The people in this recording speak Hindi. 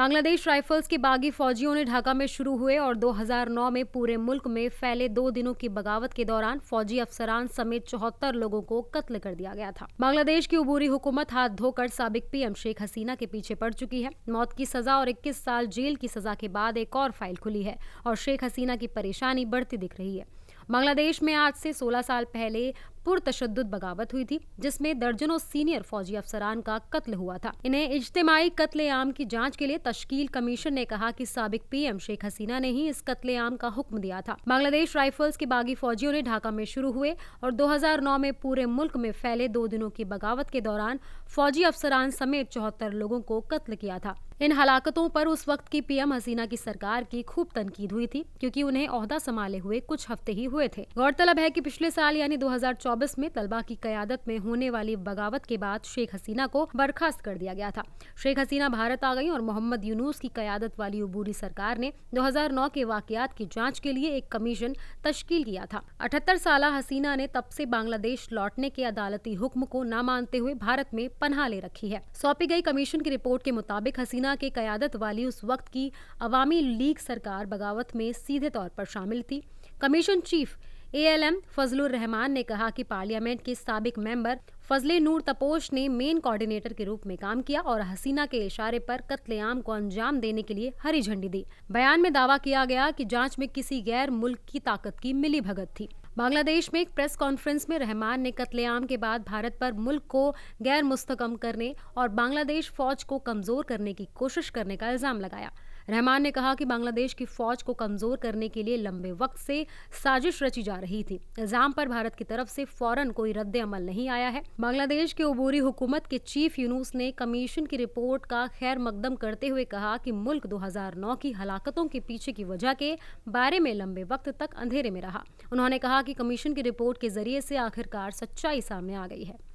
बांग्लादेश राइफल्स के बागी फौजियों ने ढाका में शुरू हुए और 2009 में पूरे मुल्क में फैले 2 दिनों की बगावत के दौरान फौजी अफसरान समेत 74 लोगों को कत्ल कर दिया गया था। बांग्लादेश की उबूरी हुकूमत हाथ धोकर साबिक पीएम शेख हसीना के पीछे पड़ चुकी है। मौत की सजा और 21 साल जेल की सजा के बाद एक और फाइल खुली है और शेख हसीना की परेशानी बढ़ती दिख रही है। बांग्लादेश में आज से 16 साल पहले पुरतशद्दुद बगावत हुई थी, जिसमें दर्जनों सीनियर फौजी अफसरान का कत्ल हुआ था। इन्हें इज्तिमाई कत्लेआम की जांच के लिए तश्कील कमीशन ने कहा कि साबिक पीएम शेख हसीना ने ही इस कत्लेआम का हुक्म दिया था। बांग्लादेश राइफल्स के बागी फौजियों ने ढाका में शुरू हुए और 2009 में पूरे मुल्क में फैले 2 दिनों की बगावत के दौरान फौजी अफसरान समेत 74 लोगों को कत्ल किया था। इन हलाकतों पर उस वक्त की पीएम हसीना की सरकार की खूब तनकीद हुई थी, क्योंकि उन्हें ओहदा संभाले हुए कुछ हफ्ते ही हुए थे। गौरतलब है कि पिछले साल यानी 2024 में तलबा की कयादत में होने वाली बगावत के बाद शेख हसीना को बर्खास्त कर दिया गया था। शेख हसीना भारत आ गई और मोहम्मद यूनुस की कयादत वाली उबूरी सरकार ने 2009 के वाकयात की जांच के लिए एक कमीशन तश्कील किया था। 78 साल हसीना ने तब से बांग्लादेश लौटने के अदालती हुक्म को न मानते हुए भारत में पनाह ले रखी है। सौंपी गई कमीशन की रिपोर्ट के मुताबिक हसीना के कयादत वाली उस वक्त की अवामी लीग सरकार बगावत में सीधे तौर पर शामिल थी। Commission chief ALM Fazlur Rahman ने कहा कि पार्लियामेंट के साबिक मेंबर फजले नूर तपोश ने मेन कोऑर्डिनेटर के रूप में काम किया और हसीना के इशारे पर कत्लेआम को अंजाम देने के लिए हरी झंडी दी। बयान में दावा किया गया कि जांच में किसी गैर मुल्क की ताकत की मिलीभगत थी। बांग्लादेश में एक प्रेस कॉन्फ्रेंस में रहमान ने कत्लेआम के बाद भारत पर मुल्क को गैर मुस्तकम करने और बांग्लादेश फौज को कमजोर करने की कोशिश करने का इल्जाम लगाया। रहमान ने कहा कि बांग्लादेश की फौज को कमजोर करने के लिए लंबे वक्त से साजिश रची जा रही थी। इल्जाम पर भारत की तरफ से फौरन कोई रद्द अमल नहीं आया है। बांग्लादेश के उबूरी हुकूमत के चीफ यूनुस ने कमीशन की रिपोर्ट का खैर मकदम करते हुए कहा कि मुल्क 2009 की हलाकतों के पीछे की वजह के बारे में लंबे वक्त तक अंधेरे में रहा। उन्होंने कहा कि कमीशन की रिपोर्ट के जरिए से आखिरकार सच्चाई सामने आ गई है।